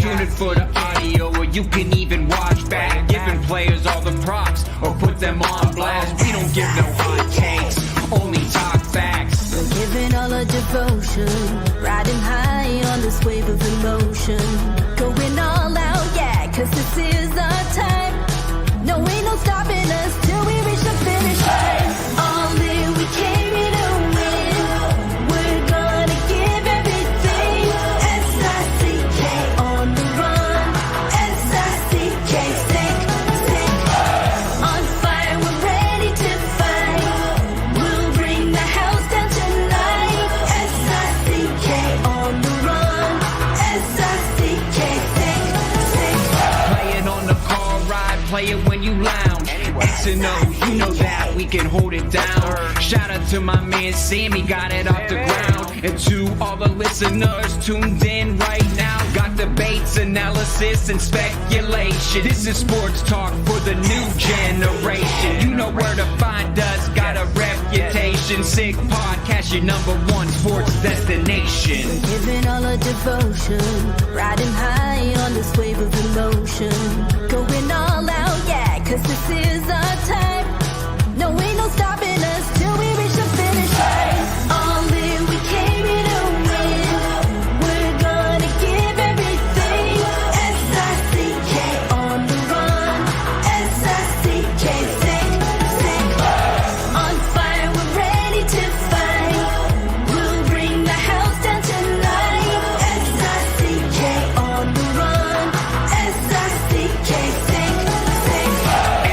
Tune in for the audio, or you can even watch back. Giving players all the props, or put them on blast. We don't give no hot takes, only talk facts. We're giving all our devotion, riding high on this wave of emotion. Going all out, yeah, cause this is our time. No, ain't no stopping us till we reach the finish line. All in, we came here to win. We're gonna give everything. S-I-C-K on the run. S-I-C-K, sick. On fire, we're ready to fight. We'll bring the house down tonight. S-I-C-K on the run. S-I-C-K, sick. Playing on the car ride, play it when you lounge. X and O, you know that we can hold it down. Shout out to my man Sammy, got it off the ground. And to all the listeners tuned in right now, got debates, analysis, and speculation. This is sports talk for the new generation. You know where to find us, got a reputation. Sick podcast, your #1 sports destination. We're giving all our devotion, riding high on this wave of emotion. Going all out, yeah, cause this is our time. No, ain't no stopping us till we reach the finish line. All in, we came here to win. We're gonna give everything. S-I-C-K on the run. S-I-C-K, sick. On fire, we're ready to fight. We'll bring the house down tonight. S-I-C-K on the run. S-I-C-K, sick.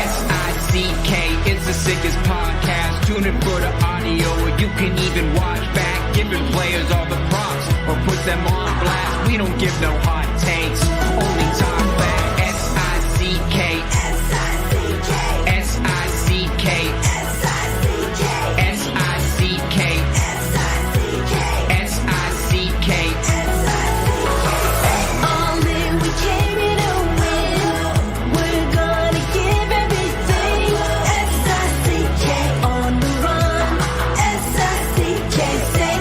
S-I-C-K is the sickest podcast. Tune in for the audio, or you can even watch back. Giving players all the props, or put them on blast. We don't give no hot takes, only talk back. S-I-C-K, S-I-C-K, S-I-C-K, S-I-C-K, S-I-C-K, S-I-C-K. All in, we came here to win. We're gonna give everything. S-I-C-K on the run. S-I-C-K, sick.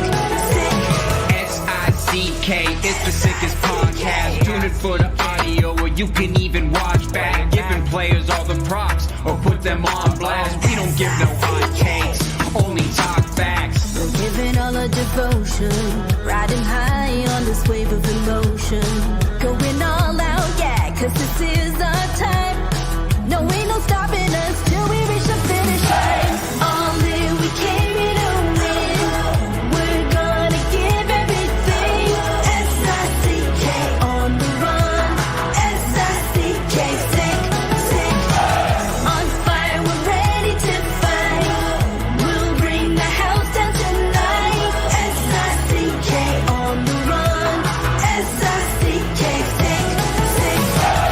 S-I-C-K is the sickest podcast. Tune in for the audio, or you can even watch back. Giving players all the props, or put them on blast. We don't give no hot takes, only talk facts. We're giving all our devotion, riding high on this wave of emotion. Going all out, yeah, cause this is our time. No, ain't no stopping us till we reach the finish line. All in, we came here to win. We're gonna give everything. S-I-C-K on the run. S-I-C-K, sick. On fire, we're ready to fight. We'll bring the house down tonight. S-I-C-K on the run. S-I-C-K, sick.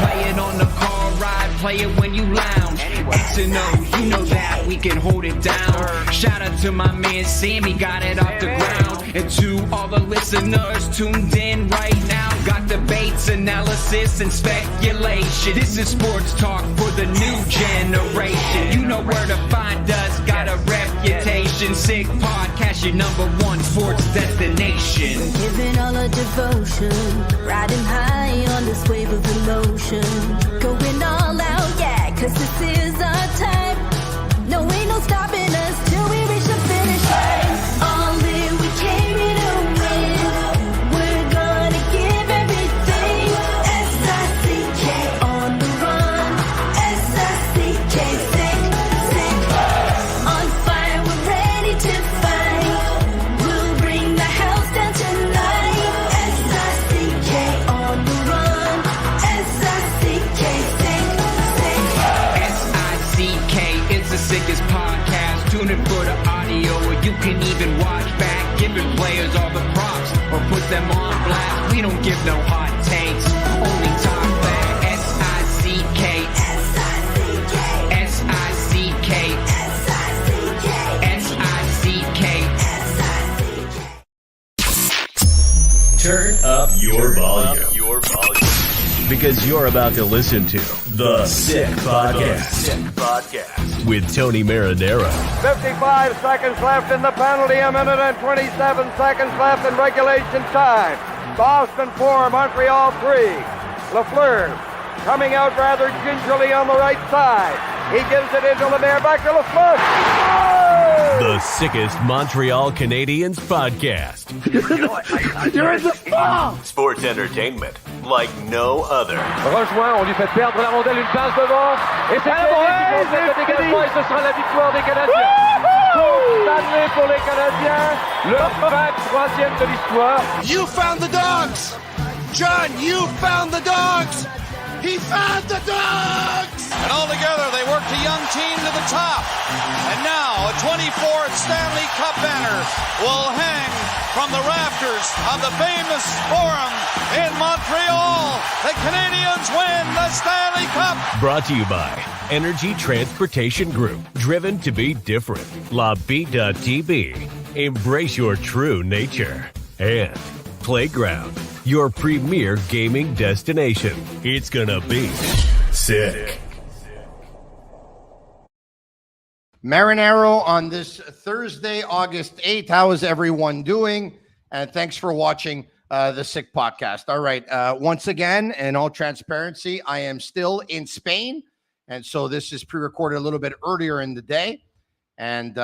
Playing on the car ride, play it when you lounge. X and O, you know that we can hold it down. Shout out to my man Sammy, got it off the ground. And to all the listeners tuned in right now, got debates, analysis, and speculation. This is sports talk for the new generation. You know where to find us, got a reputation. Sick podcast, your #1 sports destination. We're giving all our devotion, riding high on this wave of emotion. Going all out, yeah, cause this is our time. No, ain't no stopping us till we reach the finish line. All in, we came here to win. We're gonna give everything. S-I-C-K on the run. S-I-C-K, sick. On fire, we're ready to fight. We'll bring the house down tonight. S-I-C-K on the run. S-I-C-K, sick. S-I-C-K is the sickest podcast. Tune in for the audio, or you can even watch back. Giving players all the props, or put them on blast. We don't give no hot takes, only talk back. S-I-C-K, S-I-C-K, S-I-C-K, S-I-C-K, S-I-C-K. Turn up your volume. Because you're about to listen to The Sick Podcast. With Tony Marinaro. 55 seconds left in the penalty, a minute and 27 seconds left in regulation time. Boston 4, Montreal 3. Lafleur coming out rather gingerly on the right side. He gives it into Lemaire, back to Lafleur. Oh! The sickest Montreal Canadiens podcast. You're in the ball! Sports entertainment like no other. Rejoint, on lui fait perdre la rondelle, une passe devant. Et c'est le dégagement, et ce sera la victoire des Canadiens. Coupe Stanley pour les Canadiens. Le 23e de l'histoire. You found the dogs! John, you found the dogs! He found the dogs! And all together, they worked a young team to the top. And now, a 24th Stanley Cup banner will hang from the rafters of the famous Forum in Montreal. The Canadiens win the Stanley Cup. Brought to you by Energy Transportation Group. Driven to be different. La Tibi. Embrace your true nature. And Playground, your premier gaming destination. It's gonna be sick. Marinaro on this Thursday, August 8th. How is everyone doing? And thanks for watching the Sick Podcast. All right. Once again, in all transparency, I am still in Spain. And so this is pre-recorded a little bit earlier in the day. And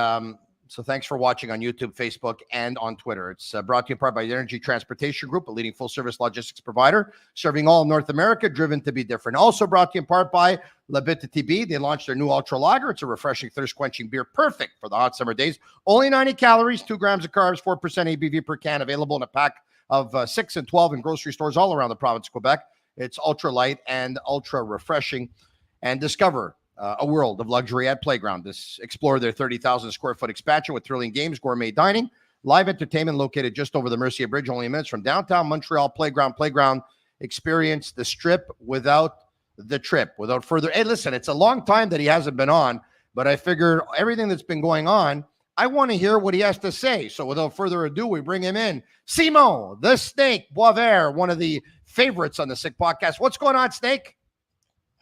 so thanks for watching on YouTube, Facebook, and on Twitter. It's brought to you in part by the Energy Transportation Group, a leading full-service logistics provider serving all of North America, driven to be different. Also brought to you in part by Bittt Tibi. They launched their new Ultra Lager. It's a refreshing, thirst-quenching beer, perfect for the hot summer days. Only 90 calories, 2 grams of carbs, 4% ABV per can, available in a pack of 6 and 12 in grocery stores all around the province of Quebec. It's ultra light and ultra refreshing. And discover a world of luxury at Playground. Explore their 30,000 square foot expansion with thrilling games, gourmet dining, live entertainment located just over the Mercier Bridge, only minutes from downtown Montreal. Playground. Experience the Strip without the trip. Without further, hey, listen, it's a long time that he hasn't been on, but I figured everything that's been going on, I want to hear what he has to say. So without further ado, we bring him in. Simon, the Snake Boisvert, one of the favorites on the Sick Podcast. What's going on, Snake?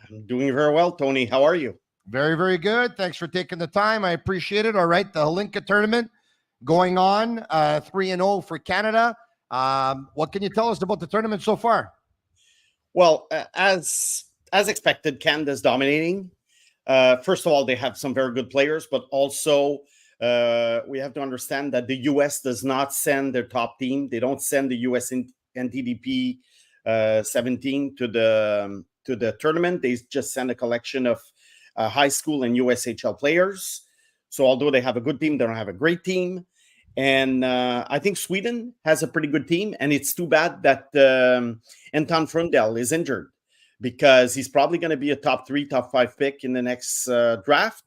I'm doing very well, Tony. How are you? Very, very good. Thanks for taking the time. I appreciate it. All right, the Hlinka tournament going on, 3-0 for Canada. What can you tell us about the tournament so far? Well, as expected, Canada's dominating. First of all, they have some very good players, but also we have to understand that the U.S. does not send their top team. They don't send the U.S. NTDP 17 to the tournament. They just send a collection of high school and USHL players. So although they have a good team, they don't have a great team. And I think Sweden has a pretty good team. And it's too bad that Anton Frundell is injured, because he's probably going to be a top 3, top 5 pick in the next draft.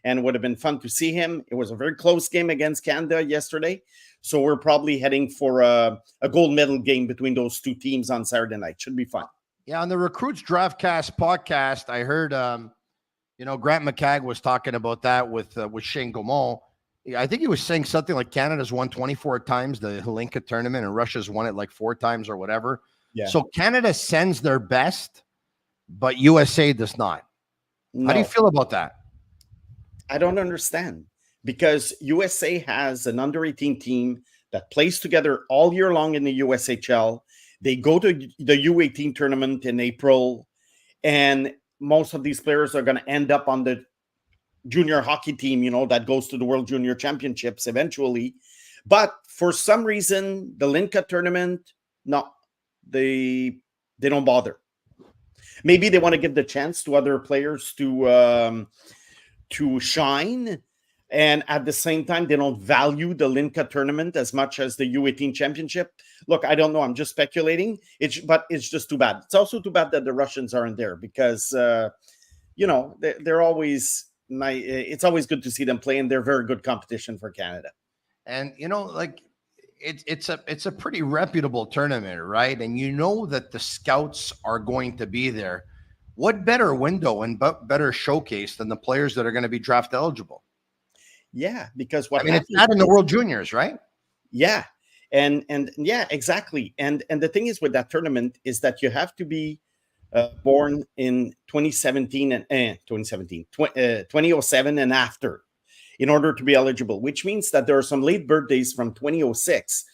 And it would have been fun to see him. It was a very close game against Canada yesterday. So we're probably heading for a gold medal game between those two teams on Saturday night. Should be fun. Yeah, on the Recruits Draftcast podcast, I heard, Grant McCagg was talking about that with Shane Gaumont. I think he was saying something like Canada's won 24 times the Hlinka tournament and Russia's won it like 4 times or whatever. Yeah. So Canada sends their best, but USA does not. No. How do you feel about that? I don't understand, because USA has an under-18 team that plays together all year long in the USHL. They go to the U18 tournament in April, and most of these players are going to end up on the junior hockey team, that goes to the World Junior Championships eventually. But for some reason, the Hlinka tournament, no, they don't bother. Maybe they want to give the chance to other players to shine. And at the same time, they don't value the Hlinka tournament as much as the U18 championship. Look, I don't know. I'm just speculating. But it's just too bad. It's also too bad that the Russians aren't there, because, they're always nice. It's always good to see them play, and they're very good competition for Canada. And, it's a pretty reputable tournament, right? And that the scouts are going to be there. What better window and better showcase than the players that are going to be draft eligible? Yeah, because it's not in the World Juniors, right? Yeah. And yeah, exactly. And the thing is with that tournament is that you have to be born in 2007 and after in order to be eligible, which means that there are some late birthdays from 2006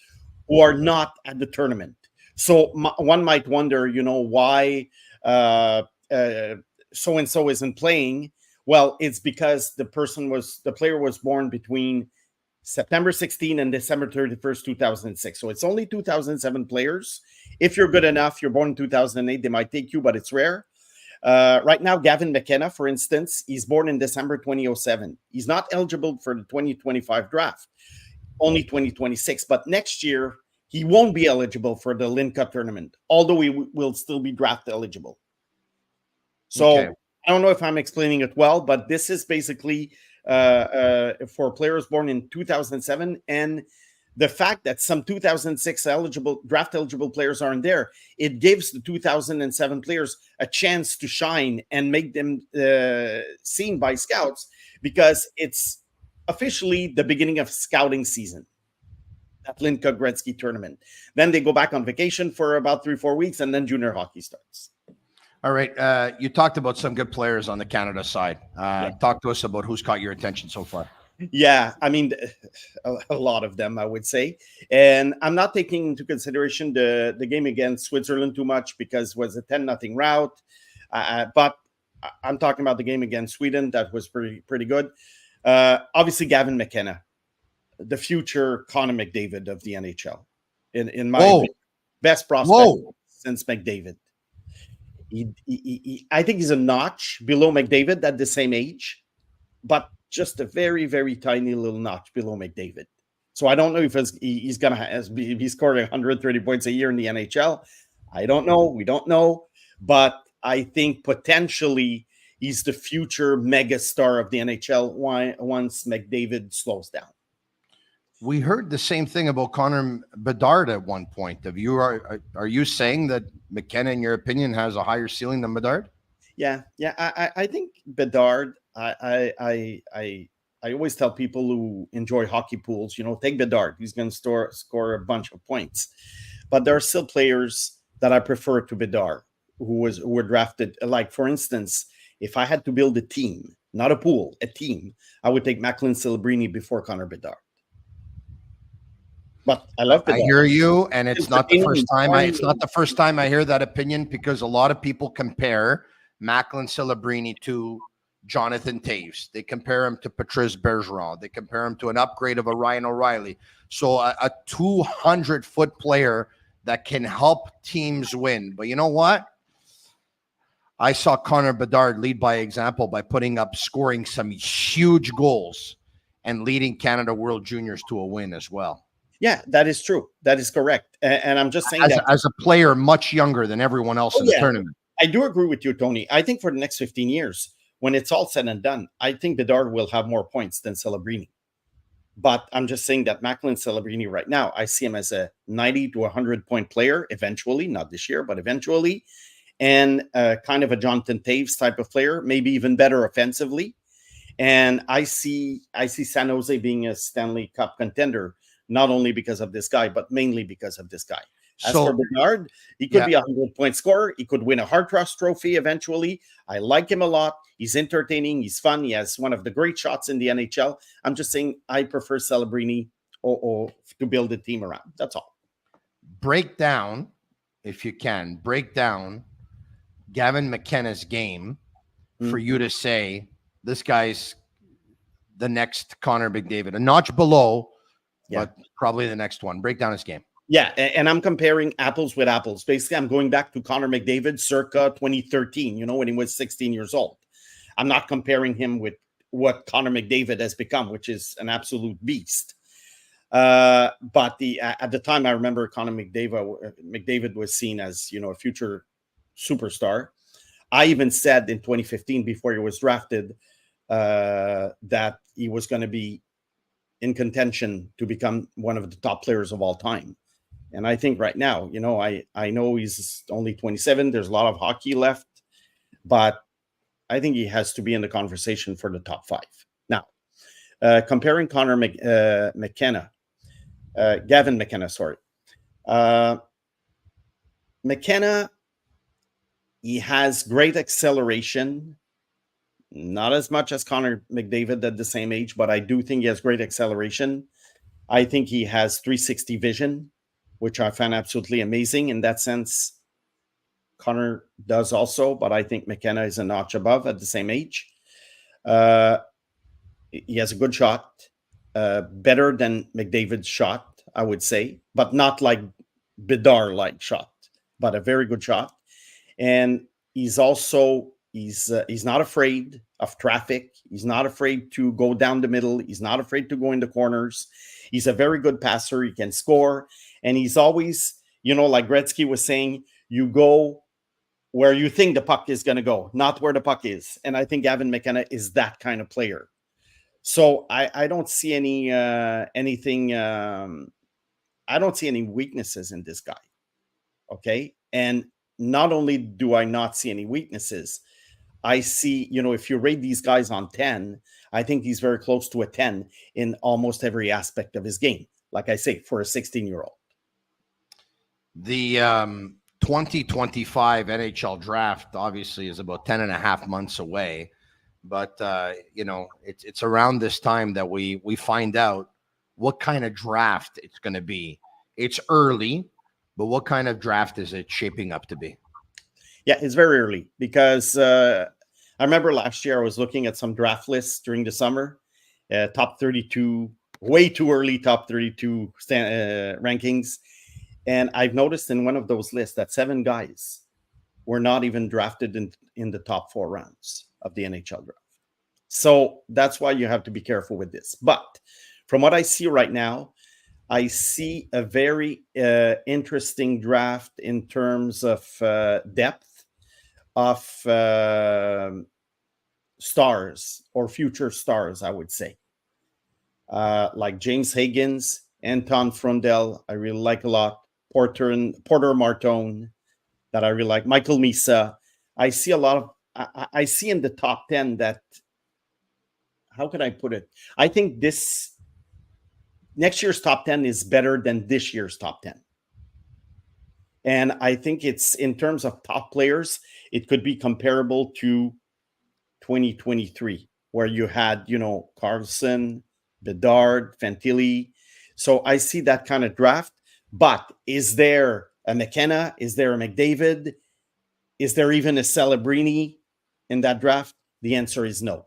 who are not at the tournament. So one might wonder, why so and so isn't playing. Well, it's because the player was born between September 16 and December 31st, 2006. So it's only 2007 players. If you're good enough, you're born in 2008, they might take you, but it's rare. Right now, Gavin McKenna, for instance, he's born in December 2007. He's not eligible for the 2025 draft, only 2026. But next year, he won't be eligible for the Hlinka tournament, although he will still be draft eligible. So I don't know if I'm explaining it well, but this is basically for players born in 2007. And the fact that some 2006 draft eligible players aren't there, it gives the 2007 players a chance to shine and make them seen by scouts, because it's officially the beginning of scouting season at Hlinka Gretzky tournament. Then they go back on vacation for about 3-4 weeks, and then junior hockey starts. All right. You talked about some good players on the Canada side. Talk to us about who's caught your attention so far. Yeah, I mean, a lot of them, I would say. And I'm not taking into consideration the game against Switzerland too much, because it was a 10-0 rout. But I'm talking about the game against Sweden. That was pretty good. Obviously, Gavin McKenna, the future Connor McDavid of the NHL, in my opinion, best prospect since McDavid. I think he's a notch below McDavid at the same age, but just a very, very tiny little notch below McDavid. So I don't know if he's going to be scoring 130 points a year in the NHL. I don't know. We don't know. But I think potentially he's the future mega star of the NHL once McDavid slows down. We heard the same thing about Connor Bedard at one point. Are you saying that McKenna, in your opinion, has a higher ceiling than Bedard? Yeah. I think Bedard. I always tell people who enjoy hockey pools, take Bedard. He's going to score a bunch of points. But there are still players that I prefer to Bedard who were drafted. Like, for instance, if I had to build a team, not a pool, a team, I would take Macklin Celebrini before Connor Bedard. But I love Bedard. I hear you, and it's not the first time. It's not the first time I hear that opinion, because a lot of people compare Macklin Celebrini to Jonathan Toews. They compare him to Patrice Bergeron. They compare him to an upgrade of a Ryan O'Reilly. So a 200-foot player that can help teams win. But you know what? I saw Connor Bedard lead by example by scoring some huge goals and leading Canada World Juniors to a win as well. Yeah, that is true. That is correct. And I'm just saying as a player much younger than everyone else in the tournament. I do agree with you, Tony. I think for the next 15 years, when it's all said and done, I think Bedard will have more points than Celebrini. But I'm just saying that Macklin Celebrini right now, I see him as a 90 to 100-point player eventually, not this year, but eventually, and kind of a Jonathan Toews type of player, maybe even better offensively. And I see San Jose being a Stanley Cup contender, not only because of this guy, but mainly because of this guy. As for Bedard, he could be a 100-point scorer. He could win a Hart Trust Trophy eventually. I like him a lot. He's entertaining. He's fun. He has one of the great shots in the NHL. I'm just saying I prefer Celebrini to build a team around. That's all. Break down, if you can, Gavin McKenna's game for you to say this guy's the next Connor McDavid. A notch below, but probably the next one. Break down his game. Yeah, and I'm comparing apples with apples. Basically, I'm going back to Connor McDavid circa 2013, when he was 16 years old. I'm not comparing him with what Connor McDavid has become, which is an absolute beast. But at the time, I remember Connor McDavid was seen as, a future superstar. I even said in 2015, before he was drafted, that he was going to be in contention to become one of the top players of all time. And I think right now, I know he's only 27. There's a lot of hockey left, but I think he has to be in the conversation for the top 5. Now, comparing Connor McKenna, Gavin McKenna, sorry. McKenna, he has great acceleration, not as much as Connor McDavid at the same age, but I do think he has great acceleration. I think he has 360 vision. which I find absolutely amazing. In that sense, Connor does also, but I think McKenna is a notch above at the same age. He has a good shot, better than McDavid's shot, I would say, but not like Bedard-like shot, but a very good shot. And he's also he's not afraid of traffic. He's not afraid to go down the middle. He's not afraid to go in the corners. He's a very good passer. He can score, and he's always, like Gretzky was saying, you go where you think the puck is going to go, not where the puck is. And I think Gavin McKenna is that kind of player. So I don't see anything. I don't see any weaknesses in this guy. Okay. And not only do I not see any weaknesses, I see, if you rate these guys on 10, I think he's very close to a 10 in almost every aspect of his game. Like I say, for a 16-year-old. The 2025 NHL draft obviously is about 10 and a half months away. But, it's around this time that we find out what kind of draft it's going to be. It's early, but what kind of draft is it shaping up to be? Yeah, it's very early because I remember last year I was looking at some draft lists during the summer, top 32, way too early top 32 rankings. And I've noticed in one of those lists that 7 guys were not even drafted in the top 4 rounds of the NHL draft. So that's why you have to be careful with this. But from what I see right now, I see a very interesting draft in terms of depth of stars or future stars, I would say. Like James Higgins, Anton Frundell, I really like a lot. Porter Martone, that I really like. Michael Misa. I see a lot of, I see in the top 10 that, how can I put it? I think next year's top 10 is better than this year's top 10. And I think it's, in terms of top players, it could be comparable to 2023, where you had, Carlson, Bedard, Fantilli. So I see that kind of draft. But is there a McKenna? Is there a McDavid? Is there even a Celebrini in that draft? The answer is no.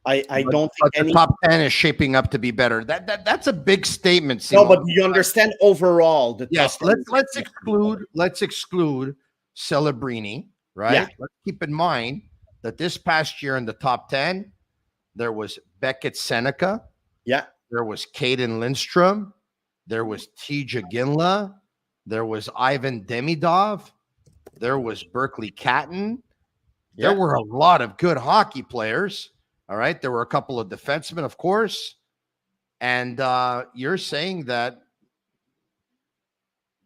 I don't think the top 10 is shaping up to be better. That's a big statement. Simon. No, but you understand overall. Yes, let's exclude Celebrini, right? Yeah. Let's keep in mind that this past year in the top 10, there was Beckett Seneca. Yeah. There was Caden Lindstrom. There was T.J. Ginla. There was Ivan Demidov. There was Berkeley Catton. Yeah. There were a lot of good hockey players. All right. There were a couple of defensemen, of course. And you're saying that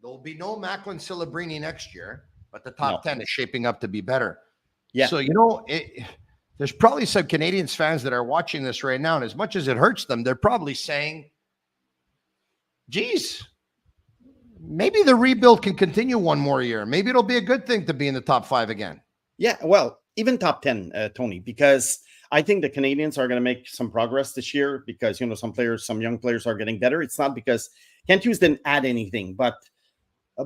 there'll be no Macklin Celebrini next year, but the top 10 is shaping up to be better. Yeah. So, there's probably some Canadiens fans that are watching this right now. And as much as it hurts them, they're probably saying, geez, maybe the rebuild can continue one more year. Maybe it'll be a good thing to be in the top 5 again. Yeah. Well, even top 10, Tony, because I think the Canadiens are going to make some progress this year because, some young players are getting better. It's not because Kent Hughes didn't add anything, but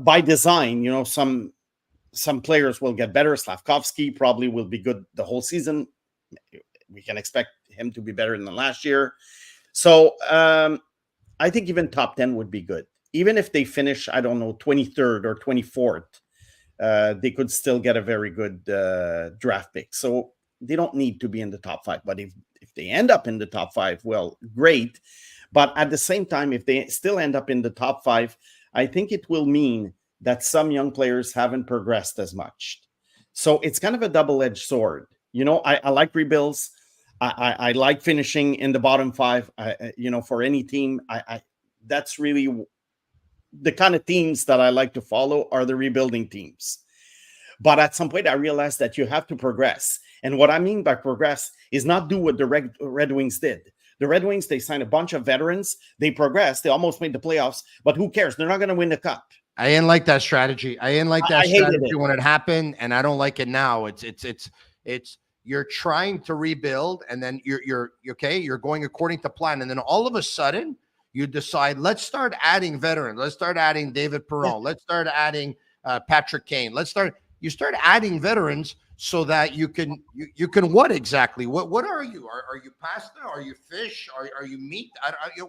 by design, some players will get better. Slavkovsky probably will be good the whole season. We can expect him to be better than last year. So I think even top 10 would be good. Even if they finish, 23rd or 24th, they could still get a very good draft pick. So they don't need to be in the top 5. But if they end up in the top 5, well, great. But at the same time, if they still end up in the top 5, I think it will mean that some young players haven't progressed as much. So it's kind of a double-edged sword. I like rebuilds. I like finishing in the bottom 5. For any team, that's really the kind of teams that I like to follow are the rebuilding teams. But at some point, I realized that you have to progress. And what I mean by progress is not do what the Red Wings did. The Red Wings, they signed a bunch of veterans. They progressed. They almost made the playoffs. But who cares? They're not going to win the cup. I didn't like that strategy. I didn't like that strategy when it happened, and I don't like it now. It's you're trying to rebuild, and then you're okay. You're going according to plan, and then all of a sudden you decide, let's start adding veterans. Let's start adding David Perron. Let's start adding Patrick Kane. You start adding veterans so that you can what exactly? What are you? Are you pasta? Are you fish? Are you meat?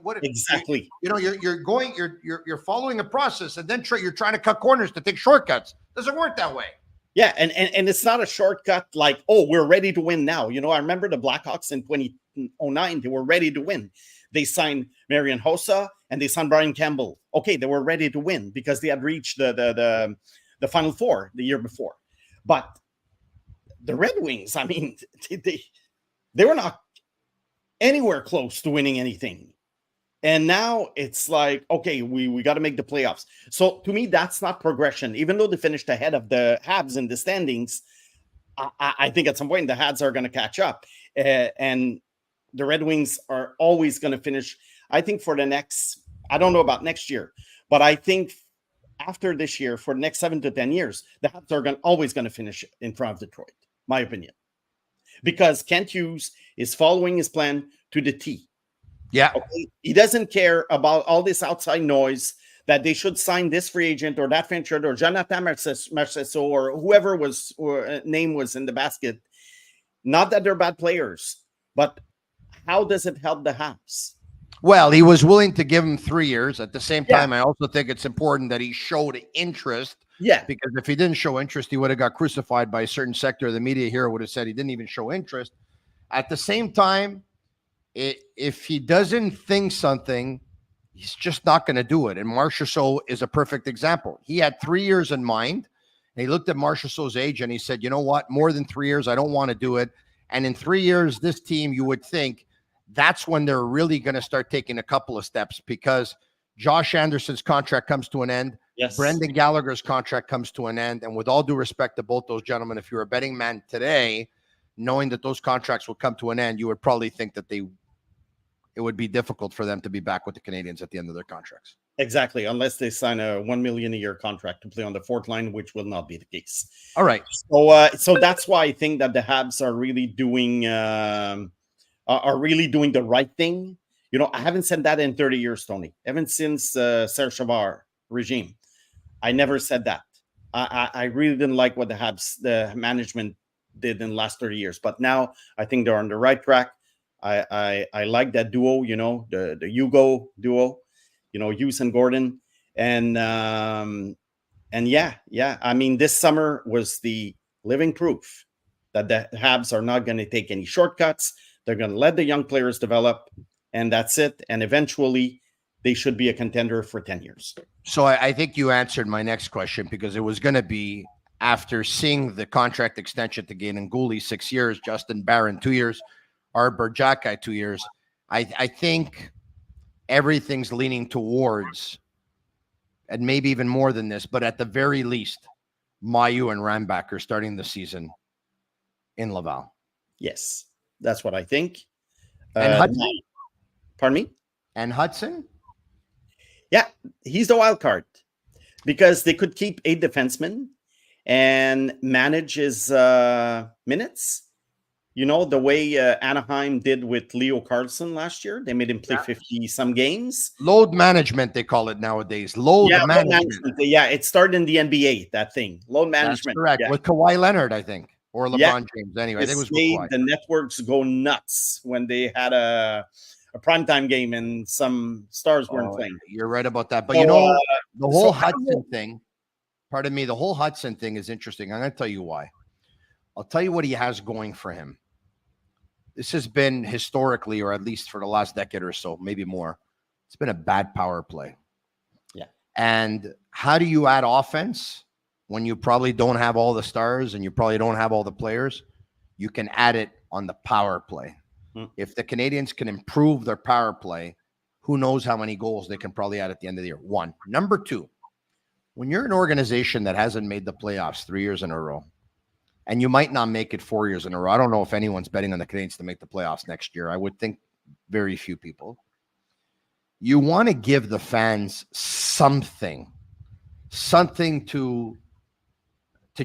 What exactly? You're following a process, and then you're trying to cut corners to take shortcuts. Doesn't work that way. Yeah, and it's not a shortcut like, oh, we're ready to win now. I remember the Blackhawks in 2009, they were ready to win. They signed Marian Hossa and they signed Brian Campbell. Okay, they were ready to win because they had reached the Final Four the year before. But the Red Wings, I mean, they were not anywhere close to winning anything. And now it's like, okay, we got to make the playoffs. So to me, that's not progression. Even though they finished ahead of the Habs in the standings, I think at some point the Habs are going to catch up. And the Red Wings are always going to finish, I think, for the next, I don't know about next year, but I think after this year, for the next 7 to 10 years, the Habs are always going to finish in front of Detroit, my opinion. Because Kent Hughes is following his plan to the T. Yeah. Okay? He doesn't care about all this outside noise that they should sign this free agent or that Finchard or Jonathan Marcesso or whoever name was in the basket. Not that they're bad players, but how does it help the Habs? Well, he was willing to give him 3 years. At the same time, I also think it's important that he showed interest. Yeah. Because if he didn't show interest, he would have got crucified by a certain sector of the media here, would have said he didn't even show interest. At the same time, if he doesn't think something, he's just not going to do it. And Marchessault is a perfect example. He had 3 years in mind. And he looked at Marchessault's age and he said, you know what? More than 3 years, I don't want to do it. And in 3 years, this team, you would think that's when they're really going to start taking a couple of steps, because Josh Anderson's contract comes to an end. Yes. Brendan Gallagher's contract comes to an end. And with all due respect to both those gentlemen, if you're a betting man today, knowing that those contracts will come to an end, you would probably think that it would be difficult for them to be back with the Canadiens at the end of their contracts. Exactly, unless they sign a $1 million a year contract to play on the fourth line, which will not be the case. All right. So that's why I think that the Habs are really doing the right thing. I haven't said that in 30 years, Tony. Ever since Serge Savard regime, I never said that. I really didn't like what the management did in the last 30 years. But now I think they're on the right track. I like that duo, the Hugo duo, Hughes and Gordon. And yeah. I mean, this summer was the living proof that the Habs are not going to take any shortcuts. They're going to let the young players develop, and that's it. And eventually they should be a contender for 10 years. So I think you answered my next question, because it was going to be, after seeing the contract extension to Gain and Gooley 6 years, Justin Barron 2 years, Arbor Jackai 2 years, I think everything's leaning towards, and maybe even more than this, but at the very least, Mailloux and Rambach are starting the season in Laval. Yes, that's what I think. And Hudson? Pardon me? And Hudson? Yeah, he's the wild card, because they could keep 8 defensemen and manage his minutes. The way Anaheim did with Leo Carlson last year. They made him play 50-some games. Load management, they call it nowadays. Load management. Yeah, it started in the NBA, that thing. Load management. That's correct. Yeah. With Kawhi Leonard, I think. Or LeBron James. Anyway, I think it was made Kawhi. The networks go nuts when they had a primetime game and some stars weren't playing. You're right about that. But the whole Hudson thing, pardon me, the whole Hudson thing is interesting. I'm going to tell you why. I'll tell you what he has going for him. This has been historically, or at least for the last decade or so, maybe more, it's been a bad power play. Yeah. And how do you add offense when you probably don't have all the stars and you probably don't have all the players? You can add it on the power play. If the Canadiens can improve their power play, who knows how many goals they can probably add at the end of the year. One. Number two, when you're an organization that hasn't made the playoffs 3 years in a row, and you might not make it 4 years in a row. I don't know if anyone's betting on the Canadiens to make the playoffs next year. I would think very few people. You want to give the fans something to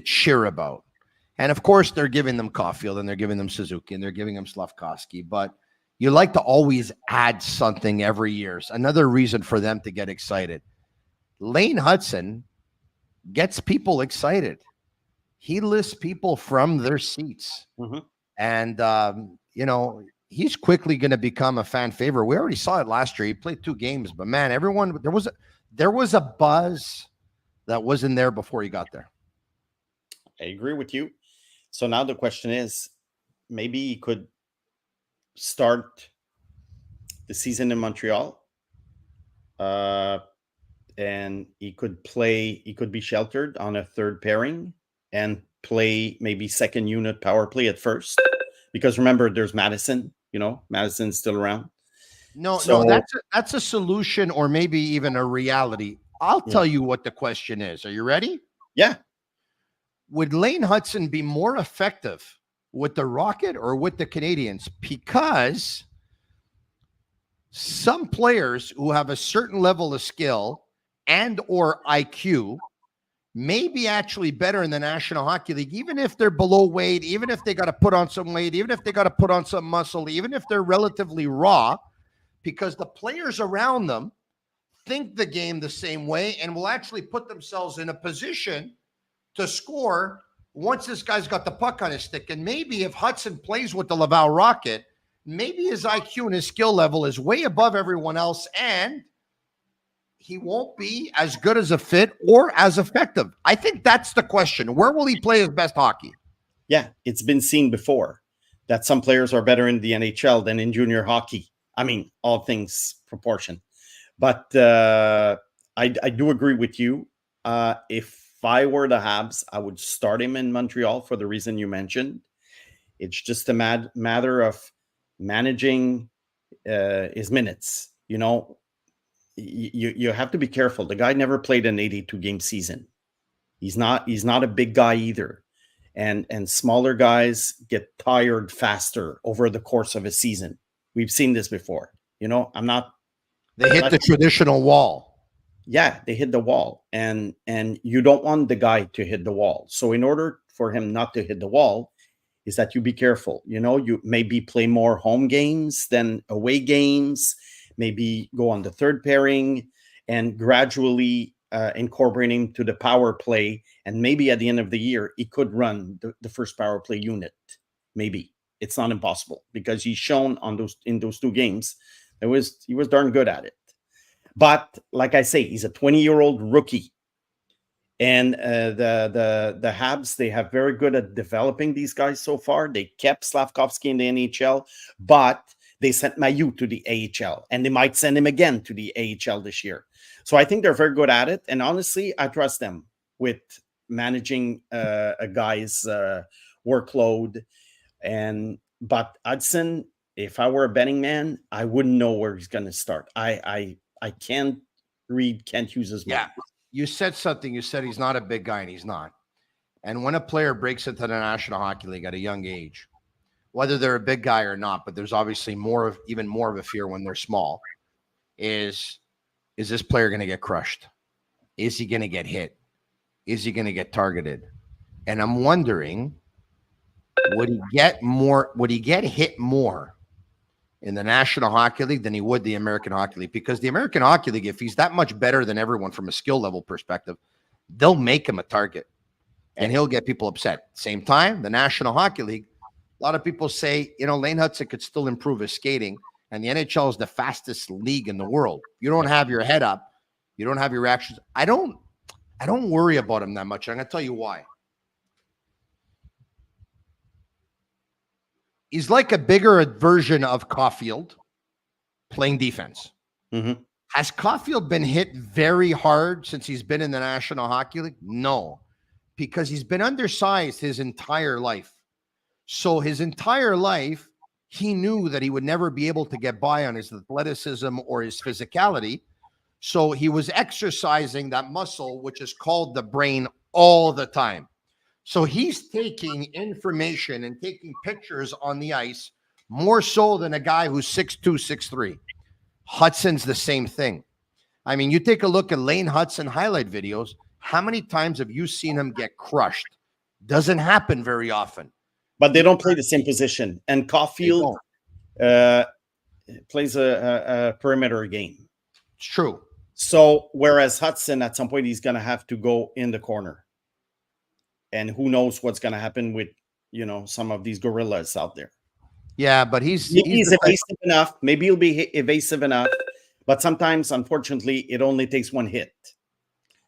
cheer about. And of course, they're giving them Caulfield, and they're giving them Suzuki, and they're giving them Slafkovsky. But you like to always add something every year. Another reason for them to get excited. Lane Hutson gets people excited. He lifts people from their seats. Mhm. And, he's quickly going to become a fan favorite. We already saw it last year. He played 2 games, but man, there was a buzz that wasn't there before he got there. I agree with you. So now the question is, maybe he could start the season in Montreal, and he could be sheltered on a third pairing and play maybe second unit power play at first, because remember, there's Madison. Madison's still around. No, So- that's a solution, or maybe even a reality. I'll tell you what the question is. Are you ready? Yeah. Would Lane Hutson be more effective with the Rocket or with the Canadiens? Because some players who have a certain level of skill and or IQ may be actually better in the National Hockey League, even if they're below weight, even if they got to put on some weight, even if they got to put on some muscle, even if they're relatively raw, because the players around them think the game the same way and will actually put themselves in a position to score once this guy's got the puck on his stick. And maybe if Hutson plays with the Laval Rocket, maybe his IQ and his skill level is way above everyone else, and he won't be as good as a fit or as effective. I think that's the question. Where will he play his best hockey? Yeah, it's been seen before that some players are better in the NHL than in junior hockey. I mean, all things proportion. But I do agree with you. If I were the Habs, I would start him in Montreal for the reason you mentioned. It's just a matter of managing his minutes. You have to be careful. The guy never played an 82-game season. He's not a big guy either. And smaller guys get tired faster over the course of a season. We've seen this before. They hit the traditional wall. Yeah, they hit the wall. And you don't want the guy to hit the wall. So in order for him not to hit the wall, is that you be careful. You maybe play more home games than away games. Maybe go on the third pairing and gradually incorporate him to the power play. And maybe at the end of the year, he could run the first power play unit. Maybe. It's not impossible, because he's shown in those 2 games he was darn good at it. But like I say, he's a 20-year-old rookie. And the Habs, they have very good at developing these guys so far. They kept Slavkovsky in the NHL, but they sent Mailloux to the AHL, and they might send him again to the AHL this year. So I think they're very good at it. And honestly, I trust them with managing a guy's workload. But Hudson, if I were a betting man, I wouldn't know where he's going to start. I can't read Kent Hughes' mind. Yeah. You said something. You said he's not a big guy, and he's not. And when a player breaks into the National Hockey League at a young age, whether they're a big guy or not, but there's obviously even more of a fear when they're small, is this player going to get crushed? Is he going to get hit? Is he going to get targeted? And I'm wondering, would he get hit more in the National Hockey League than he would the American Hockey League? Because the American Hockey League, if he's that much better than everyone from a skill level perspective, they'll make him a target and he'll get people upset. Same time, the National Hockey League, a lot of people say, Lane Hutson could still improve his skating, and the NHL is the fastest league in the world. You don't have your head up. You don't have your reactions. I don't worry about him that much. I'm going to tell you why. He's like a bigger version of Caulfield playing defense. Mm-hmm. Has Caulfield been hit very hard since he's been in the National Hockey League? No, because he's been undersized his entire life. So his entire life, he knew that he would never be able to get by on his athleticism or his physicality. So he was exercising that muscle, which is called the brain, all the time. So he's taking information and taking pictures on the ice more so than a guy who's 6'2", 6'3". Hudson's the same thing. I mean, you take a look at Lane Hutson highlight videos. How many times have you seen him get crushed? Doesn't happen very often. But they don't play the same position. And Caulfield, plays a perimeter game. It's true. So whereas Hutson, at some point, he's going to have to go in the corner. And who knows what's going to happen with, some of these gorillas out there. Yeah, but he's evasive enough. Maybe he'll be evasive enough. But sometimes, unfortunately, it only takes one hit.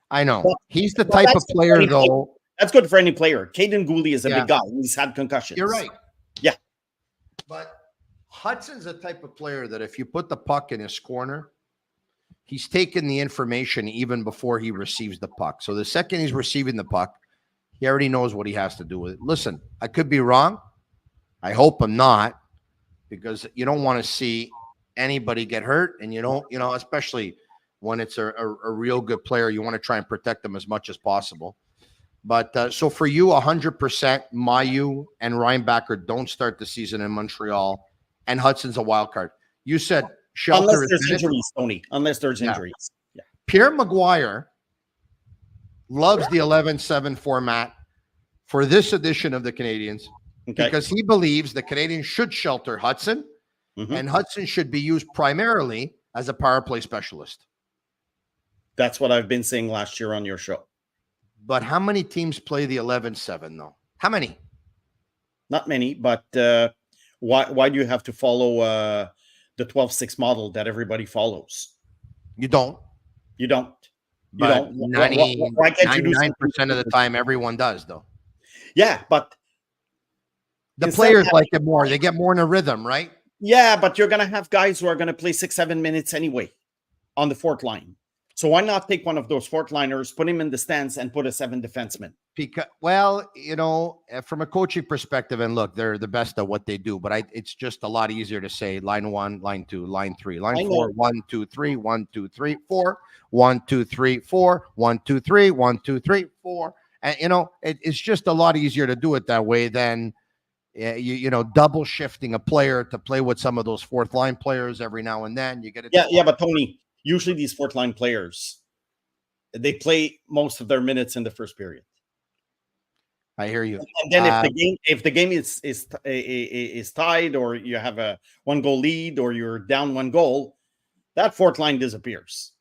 I know. He's the type of player, though. That's good for any player. Caden Gooley is a big guy. He's had concussions. You're right. Yeah. But Hudson's the type of player that if you put the puck in his corner, he's taking the information even before he receives the puck. So the second he's receiving the puck, he already knows what he has to do with it. Listen, I could be wrong. I hope I'm not, because you don't want to see anybody get hurt. And you don't, especially when it's a real good player, you want to try and protect them as much as possible. But so for you, 100%, Mailloux and Reinbacher don't start the season in Montreal, and Hudson's a wild card. You said Shelter. Unless there's injuries, Tony. Unless there's injuries. Yeah. Pierre Maguire loves the 11-7 format for this edition of the Canadiens because he believes the Canadiens should shelter Hutson, and Hutson should be used primarily as a power play specialist. That's what I've been saying last year on your show. But how many teams play the 11-7, though? How many? Not many, but why do you have to follow the 12-6 model that everybody follows? You don't. You don't. But you don't. Why can't you do 99% of the time, everyone does, though. Yeah, but the players like it more. They get more in a rhythm, right? Yeah, but you're going to have guys who are going to play 6-7 minutes anyway on the fourth line. So why not take one of those fourth liners, put him in the stands, and put a 7 defenseman? Because, from a coaching perspective, and look, they're the best at what they do, but it's just a lot easier to say line 1, line 2, line 3, line 4, 1, 2, 3, 1, 2, 3, 4, 1, 2, 3, 4, 1, 2, 3, 1, 2, 3, 4. And, it's just a lot easier to do it that way than, double shifting a player to play with some of those fourth line players every now and then. You get it. Yeah, but Tony, usually these fourth line players, they play most of their minutes in the first period. I hear you. And then if the game is tied, or you have a 1-goal lead, or you're down 1 goal, that fourth line disappears.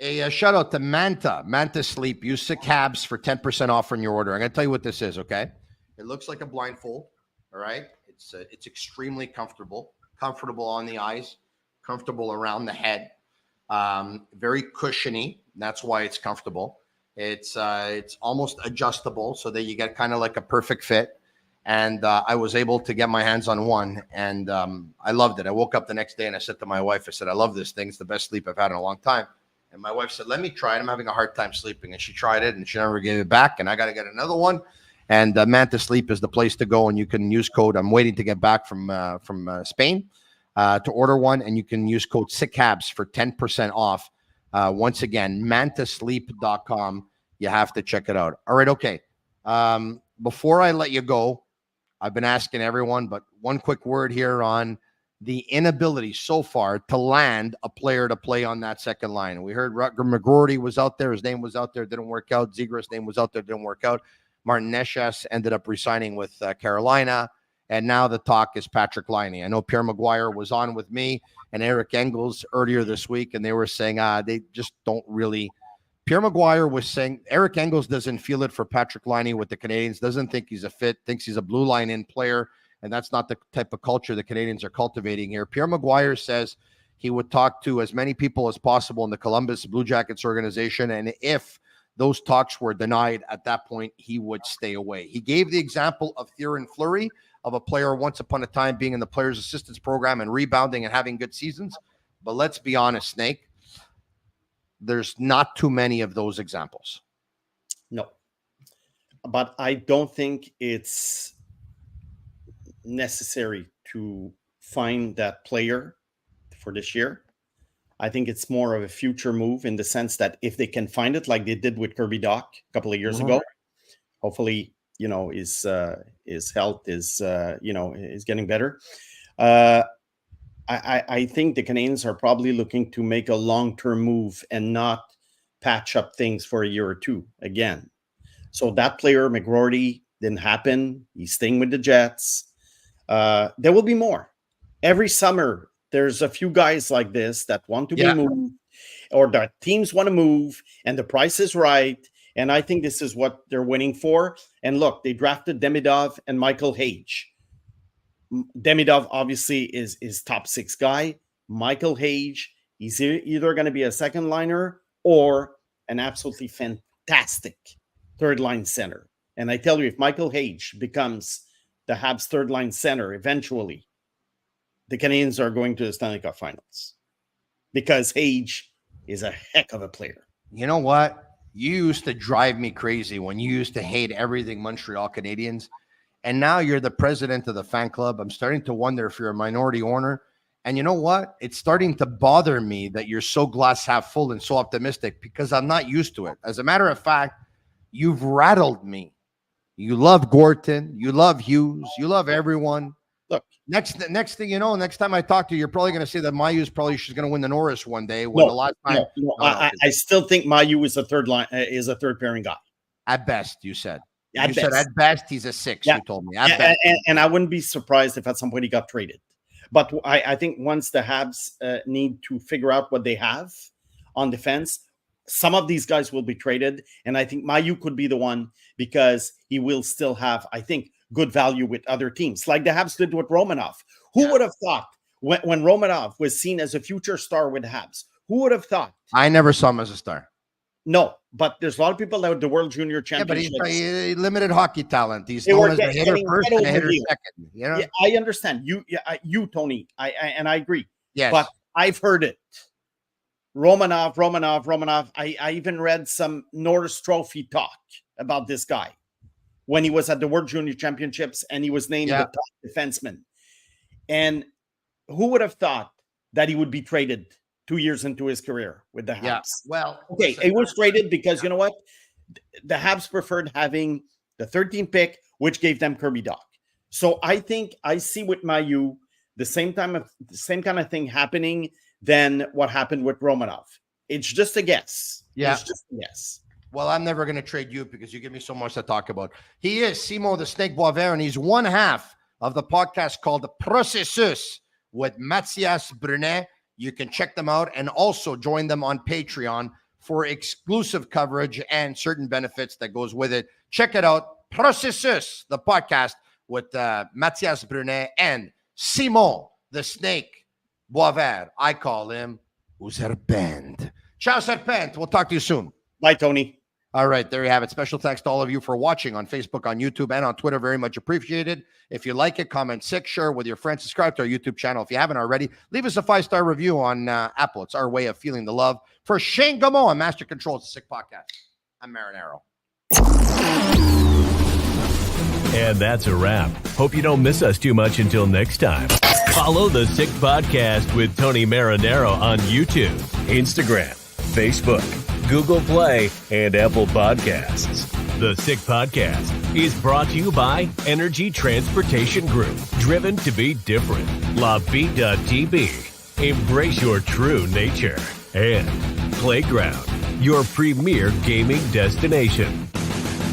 A shout out to Manta Sleep. Use Sick Habs for 10% off on your order. I'm going to tell you what this is, okay? It looks like a blindfold, all right? It's extremely comfortable on the eyes, comfortable around the head, very cushiony. That's why it's comfortable. It's almost adjustable so that you get kind of like a perfect fit. And I was able to get my hands on one, and I loved it. I woke up the next day and I said to my wife, I said, I love this thing. It's the best sleep I've had in a long time. And my wife said, let me try it. I'm having a hard time sleeping. And she tried it and she never gave it back. And I got to get another one. And Manta Sleep is the place to go. And you can use code. I'm waiting to get back from Spain to order one. And you can use code SICKHABS for 10% off. Once again, mantasleep.com. You have to check it out. All right. Okay. Before I let you go, I've been asking everyone, but one quick word here on the inability so far to land a player to play on that second line. We heard Rutger McGroarty was out there. His name was out there. Didn't work out. Zegras' name was out there. Didn't work out. Martin Nesha's ended up resigning with Carolina. And now the talk is Patrick Laine. I know Pierre Maguire was on with me and Eric Engels earlier this week, and they were saying they just don't really. Pierre Maguire was saying Eric Engels doesn't feel it for Patrick Laine with the Canadiens, doesn't think he's a fit, thinks he's a blue line in player, and that's not the type of culture the Canadiens are cultivating here. Pierre Maguire says he would talk to as many people as possible in the Columbus Blue Jackets organization, and if those talks were denied at that point, he would stay away. He gave the example of Theoren Fleury, of a player once upon a time being in the players' assistance program and rebounding and having good seasons. But let's be honest, Snake, there's not too many of those examples. No. But I don't think it's necessary to find that player for this year. I think it's more of a future move in the sense that if they can find it like they did with Kirby Dach a couple of years ago, hopefully, his health is getting better. I think the Canadiens are probably looking to make a long-term move and not patch up things for a year or two again. So that player, McGroarty, didn't happen. He's staying with the Jets. There will be more. Every summer, there's a few guys like this that want to be moved, or that teams want to move, and the price is right. And I think this is what they're winning for. And look, they drafted Demidov and Michael Hage. Demidov obviously is top 6 guy. Michael Hage, he's either going to be a second liner or an absolutely fantastic third line center. And I tell you, if Michael Hage becomes the Habs third line center eventually, the Canadiens are going to the Stanley Cup Finals, because Hage is a heck of a player. You know what? You used to drive me crazy when you used to hate everything Montreal Canadiens. And now you're the president of the fan club. I'm starting to wonder if you're a minority owner. And you know what? It's starting to bother me that you're so glass half full and so optimistic, because I'm not used to it. As a matter of fact, you've rattled me. You love Gorton. You love Hughes. You love everyone. Look, next thing you know, next time I talk to you, you're probably going to say that Maillou's probably she's going to win the Norris one day. When the last time, I still think Mailloux is a third pairing guy. At best, you said. At best he's a 6. Yeah. You told me. And I wouldn't be surprised if at some point he got traded. But I think once the Habs need to figure out what they have on defense, some of these guys will be traded. And I think Mailloux could be the one, because he will still have, I think, good value with other teams, like the Habs did with Romanov. Who would have thought when Romanov was seen as a future star with the Habs? Who would have thought? I never saw him as a star. No, but there's a lot of people that were the World Junior Championships. Yeah, but he's limited hockey talent. He's known as a hitter first and a hitter second. You know? Yeah, I understand. You, Tony, and I agree. Yes. But I've heard it. Romanov. I even read some Norris Trophy talk about this guy when he was at the World Junior Championships and he was named the top defenseman. And who would have thought that he would be traded 2 years into his career with the Habs? Yeah. Well, okay, it was traded because, you know what? The Habs preferred having the 13th pick, which gave them Kirby Dach. So I think I see with Mailloux the same kind of thing happening than what happened with Romanov. It's just a guess. Yeah. It's just a guess. Well, I'm never going to trade you because you give me so much to talk about. He is Simon the Snake Boisvert, and he's one half of the podcast called Processus with Mathias Brunet. You can check them out and also join them on Patreon for exclusive coverage and certain benefits that goes with it. Check it out. Processus, the podcast with Mathias Brunet and Simon the Snake Boisvert. I call him Serpent. Ciao, Serpent. We'll talk to you soon. Bye, Tony. All right, there you have it. Special thanks to all of you for watching on Facebook, on YouTube, and on Twitter. Very much appreciated. If you like it, comment 6, share with your friends, subscribe to our YouTube channel. If you haven't already, leave us a 5-star review on Apple. It's our way of feeling the love. For Shane Gaumont on Master Control, it's a Sick Podcast. I'm Marinaro. And that's a wrap. Hope you don't miss us too much until next time. Follow the Sick Podcast with Tony Marinaro on YouTube, Instagram, Facebook, Google Play, and Apple Podcasts. The Sick Podcast is brought to you by Energy Transportation Group, driven to be different. LaBita.tb, embrace your true nature. And Playground, your premier gaming destination.